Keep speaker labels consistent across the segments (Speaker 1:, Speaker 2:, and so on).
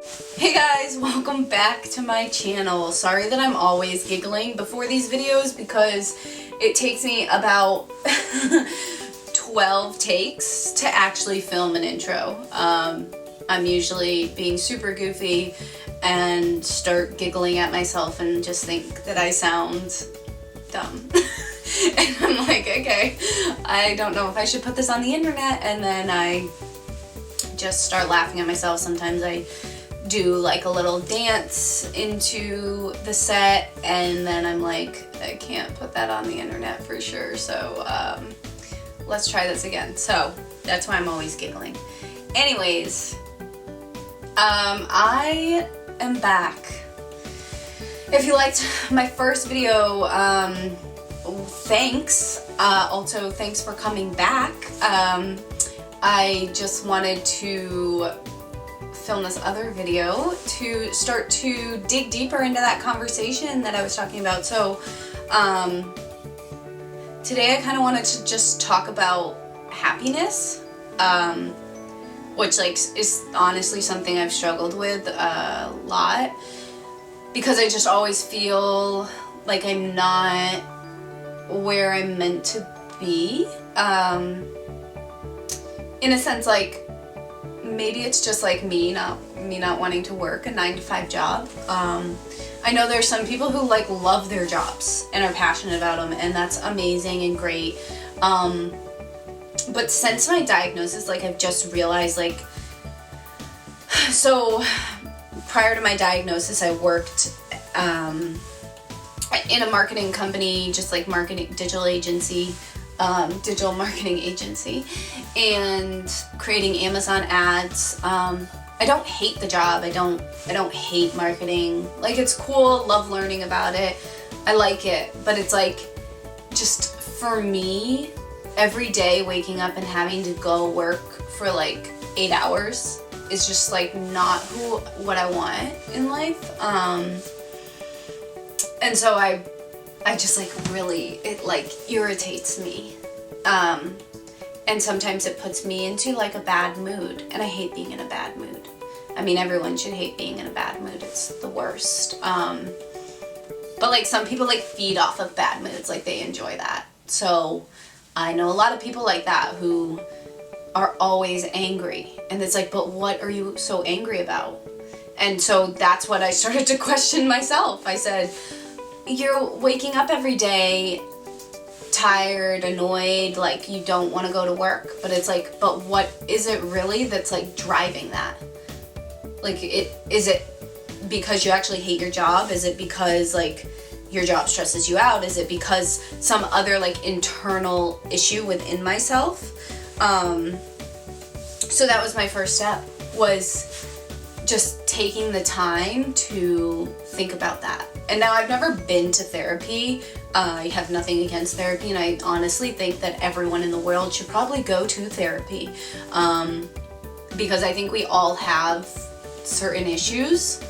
Speaker 1: Hey guys, welcome back to my channel. Sorry that I'm always giggling before these videos because it takes me about 12 takes to actually film an intro. I'm usually being super goofy and start giggling at myself and just think that I sound dumb. And I'm like, okay, I don't know if I should put this on the internet, and then I just start laughing at myself. Sometimes I do like a little dance into the set, and then I'm like, I can't put that on the internet for sure, so let's try this again. So that's why I'm always giggling. Anyways, I am back. If you liked my first video, thanks. Also, thanks for coming back. I just wanted to film this other video to start to dig deeper into that conversation that I was talking about. So today I kind of wanted to just talk about happiness, which like is honestly something I've struggled with a lot, because I just always feel like I'm not where I'm meant to be. In a sense, like, maybe it's just like me not wanting to work a 9-to-5 job. I know there's some people who like love their jobs and are passionate about them, and that's amazing and great. But since my diagnosis, like, I've just realized, like, so prior to my diagnosis, I worked in a marketing company, just like digital marketing agency, and creating Amazon ads. I don't hate the job. I don't hate marketing. Like, it's cool, love learning about it. I like it, but it's like, just for me, every day waking up and having to go work for like 8 hours is just like not what I want in life. And so I just like really, it like irritates me. And sometimes it puts me into like a bad mood, and I hate being in a bad mood. I mean, everyone should hate being in a bad mood. It's the worst. But like, some people like feed off of bad moods, like they enjoy that. So I know a lot of people like that who are always angry, and it's like, but what are you so angry about? And so that's what I started to question myself. I said, you're waking up every day tired, annoyed, like you don't want to go to work, but it's like, but what is it really that's like driving that? Like, is it because you actually hate your job? Is it because like your job stresses you out? Is it because some other like internal issue within myself? So that was my first step, was just taking the time to think about that. And now I've never been to therapy. I have nothing against therapy, and I honestly think that everyone in the world should probably go to therapy, because I think we all have certain issues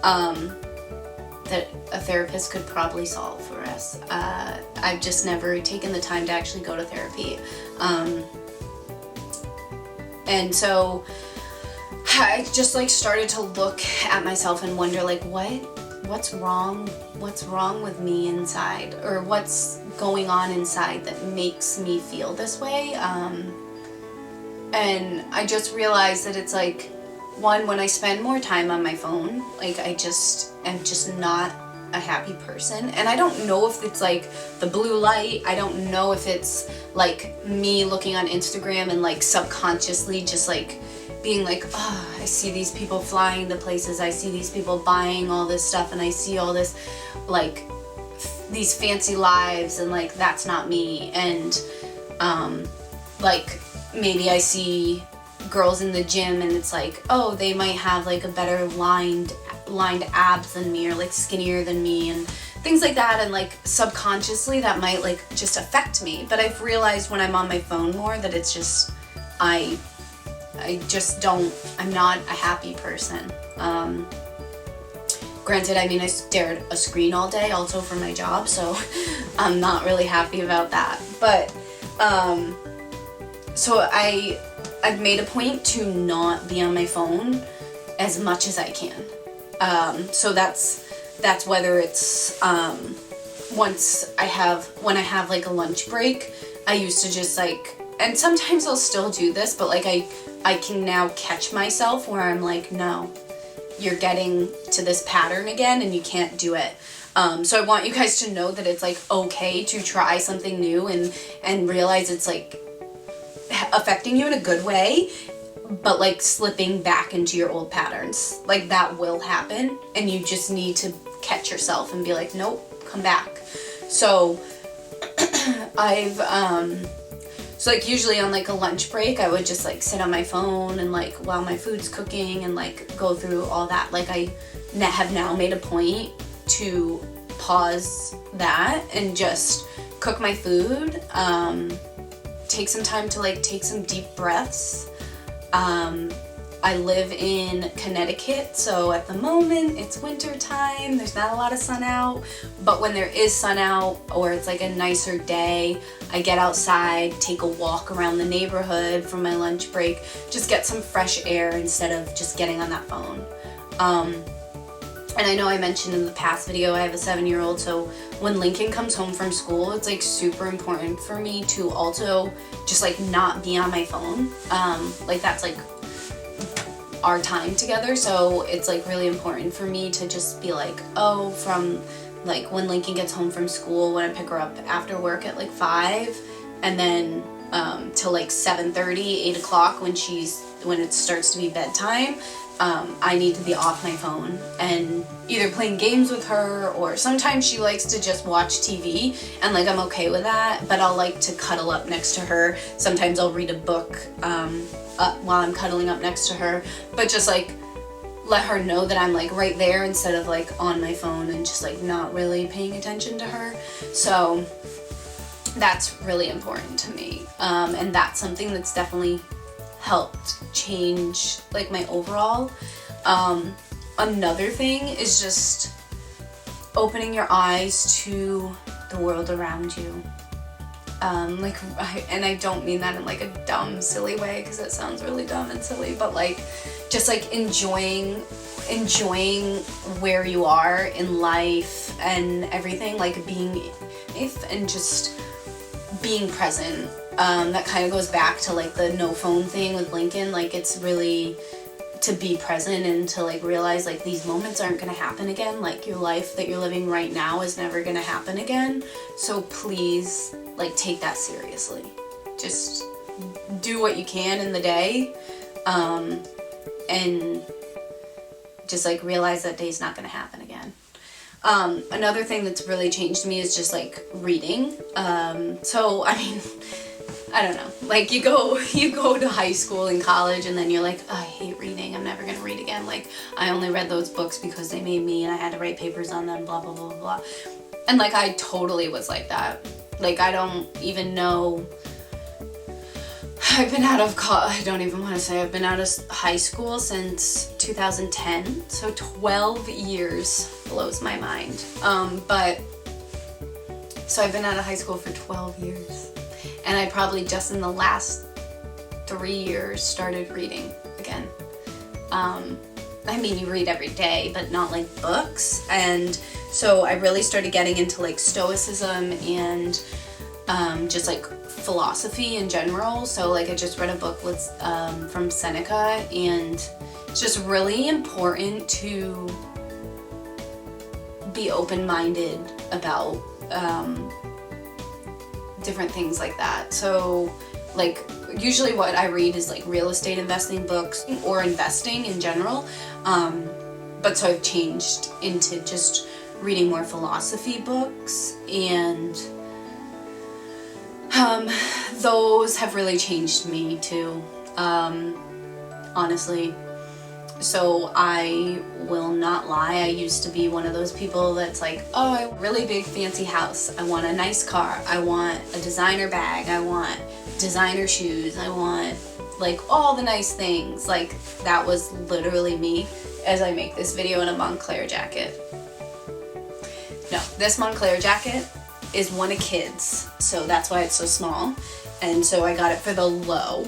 Speaker 1: that a therapist could probably solve for us. I've just never taken the time to actually go to therapy. And so I just like started to look at myself and wonder, like, what's wrong with me inside, or what's going on inside that makes me feel this way. And I just realized that it's like, one, when I spend more time on my phone, like, I'm just not a happy person. And I don't know if it's like the blue light. I don't know if it's like me looking on Instagram and like subconsciously just like being like, oh, I see these people flying to places, I see these people buying all this stuff, and I see all this, like, these fancy lives, and like, that's not me. And like, maybe I see girls in the gym, and it's like, oh, they might have like a better lined abs than me, or like skinnier than me, and things like that. And like, subconsciously that might like just affect me. But I've realized when I'm on my phone more that it's just, I just don't, I'm not a happy person. Granted, I mean, I stare at a screen all day also for my job, so I'm not really happy about that. But, so I've made a point to not be on my phone as much as I can. So that's whether it's when I have like a lunch break. I used to just like, and sometimes I'll still do this, but like I can now catch myself where I'm like, no, you're getting to this pattern again and you can't do it. So I want you guys to know that it's like okay to try something new and realize it's like affecting you in a good way, but like slipping back into your old patterns. Like that will happen and you just need to catch yourself and be like, nope, come back. So so like usually on like a lunch break, I would just like sit on my phone and like while my food's cooking and like go through all that. Like I have now made a point to pause that and just cook my food, take some time to like take some deep breaths. I live in Connecticut, so at the moment it's winter time, there's not a lot of sun out, but when there is sun out or it's like a nicer day, I get outside, take a walk around the neighborhood for my lunch break, just get some fresh air instead of just getting on that phone. And I know I mentioned in the past video, I have a 7-year-old, so when Lincoln comes home from school, it's like super important for me to also just like not be on my phone. Like that's like our time together, so it's like really important for me to just be like, oh, from like when Lincoln gets home from school, when I pick her up after work at like 5, and then till like 7:30, 8 o'clock when it starts to be bedtime, I need to be off my phone and either playing games with her, or sometimes she likes to just watch TV and like I'm okay with that, but I'll like to cuddle up next to her. Sometimes I'll read a book while I'm cuddling up next to her, but just like let her know that I'm like right there instead of like on my phone and just like not really paying attention to her. So that's really important to me, and that's something that's definitely helped change like my overall. Another thing is just opening your eyes to the world around you. And I don't mean that in like a dumb, silly way, because it sounds really dumb and silly, but like just like enjoying where you are in life and everything, like being safe and just being present. That kind of goes back to like the no phone thing with Lincoln. Like it's really to be present and to like realize like these moments aren't going to happen again. Like your life that you're living right now is never going to happen again. So please like take that seriously. Just do what you can in the day, and just like realize that day's not going to happen again. Another thing that's really changed me is just like reading. So I mean, I don't know, like you go to high school and college and then you're like, oh, I hate reading, I'm never gonna read again. Like I only read those books because they made me and I had to write papers on them, blah, blah, blah, blah. And like I totally was like that. Like I don't even know, I've been out of I don't even want to say I've been out of high school since 2010. So 12 years blows my mind. But so I've been out of high school for 12 years. And I probably just in the last 3 years started reading again. I mean, you read every day, but not like books. And so I really started getting into like stoicism and just like philosophy in general. So like I just read a book with from Seneca, and it's just really important to be open-minded about different things like that. So like usually what I read is like real estate investing books or investing in general, but so I've changed into just reading more philosophy books, and those have really changed me too, honestly. So I will not lie, I used to be one of those people that's like, oh, I want a really big fancy house, I want a nice car, I want a designer bag, I want designer shoes, I want like all the nice things. Like that was literally me as I make this video in a Moncler jacket. No, this Moncler jacket is one of kids, so that's why it's so small, and so I got it for the low,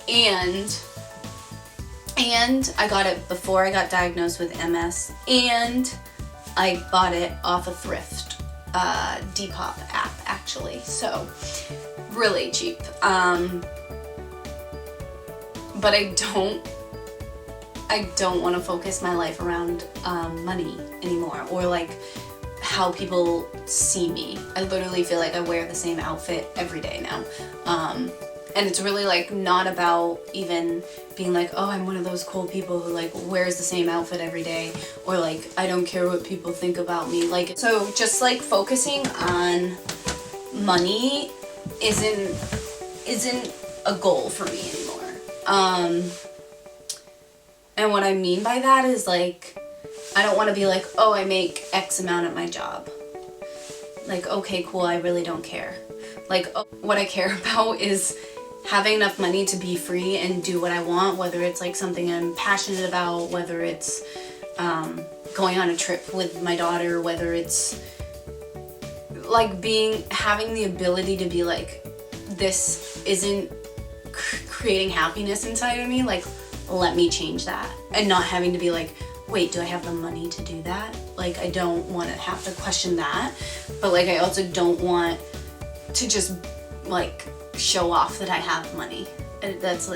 Speaker 1: and And I got it before I got diagnosed with MS, and I bought it off a thrift Depop app, actually. So really cheap. But I don't want to focus my life around money anymore, or like how people see me. I literally feel like I wear the same outfit every day now. And it's really like not about even being like, oh, I'm one of those cool people who like wears the same outfit every day, or like I don't care what people think about me. Like, so just like focusing on money isn't a goal for me anymore. And what I mean by that is like, I don't want to be like, oh, I make X amount at my job. Like, okay, cool, I really don't care. Like, what I care about is having enough money to be free and do what I want, whether it's like something I'm passionate about, whether it's going on a trip with my daughter, whether it's like having the ability to be like, this isn't creating happiness inside of me, like, let me change that. And not having to be like, wait, do I have the money to do that? Like, I don't want to have to question that, but like I also don't want to just like show off that I have money. And that's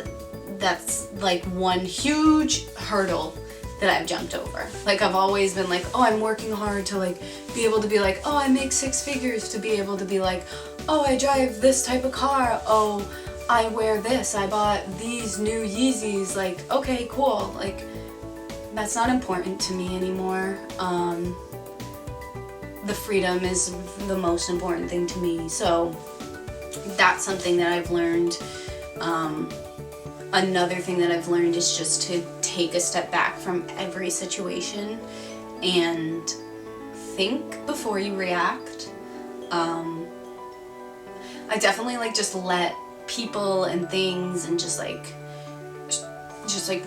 Speaker 1: like one huge hurdle that I've jumped over. Like, I've always been like, oh, I'm working hard to like be able to be like, oh, I make 6 figures, to be able to be like, oh, I drive this type of car, oh, I wear this, I bought these new Yeezys. Like, okay, cool. Like, that's not important to me anymore. The freedom is the most important thing to me. So that's something that I've learned. Another thing that I've learned is just to take a step back from every situation and think before you react. I definitely like just let people and things and just like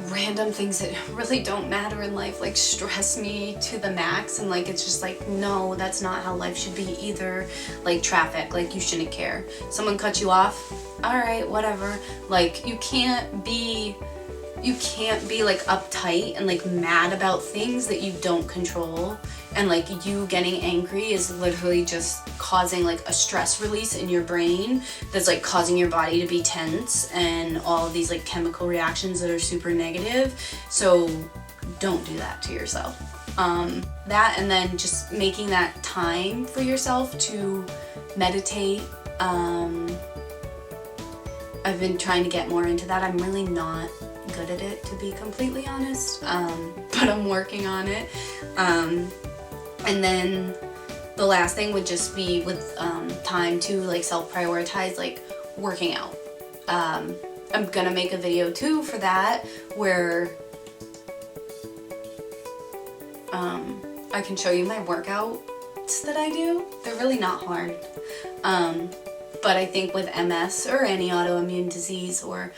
Speaker 1: random things that really don't matter in life like stress me to the max, and like it's just like, no, that's not how life should be either. Like traffic, like you shouldn't care. Someone cut you off, all right, whatever. Like you can't be like uptight and like mad about things that you don't control, and like you getting angry is literally just causing like a stress release in your brain that's like causing your body to be tense and all of these like chemical reactions that are super negative. So don't do that to yourself. That, and then just making that time for yourself to meditate. I've been trying to get more into that. I'm really not good at it, to be completely honest, but I'm working on it. And then the last thing would just be with time to like self-prioritize, like working out. I'm gonna make a video too for that, where I can show you my workouts that I do. They're really not hard. But I think with MS or any autoimmune disease, or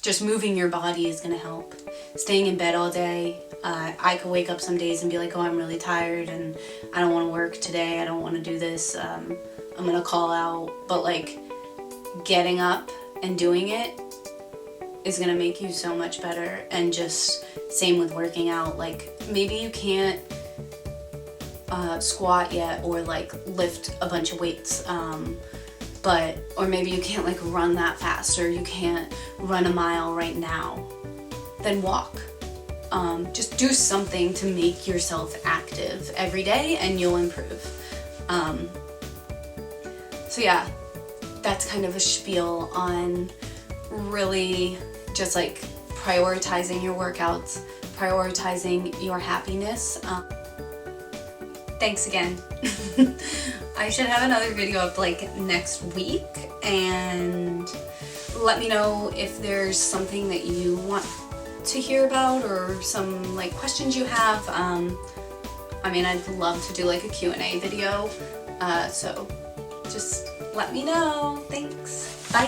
Speaker 1: just moving your body is gonna help. Staying in bed all day, I could wake up some days and be like, oh, I'm really tired and I don't want to work today, I don't want to do this, I'm gonna call out. But like getting up and doing it is gonna make you so much better. And just same with working out. Like maybe you can't squat yet or like lift a bunch of weights, or maybe you can't like run that fast, or you can't run a mile right now, then walk. Just do something to make yourself active every day and you'll improve. So yeah, that's kind of a spiel on really just like prioritizing your workouts, prioritizing your happiness. Thanks again. I should have another video up like next week, and let me know if there's something that you want to hear about or some like questions you have. I mean, I'd love to do like a Q&A video, so just let me know. Thanks. Bye.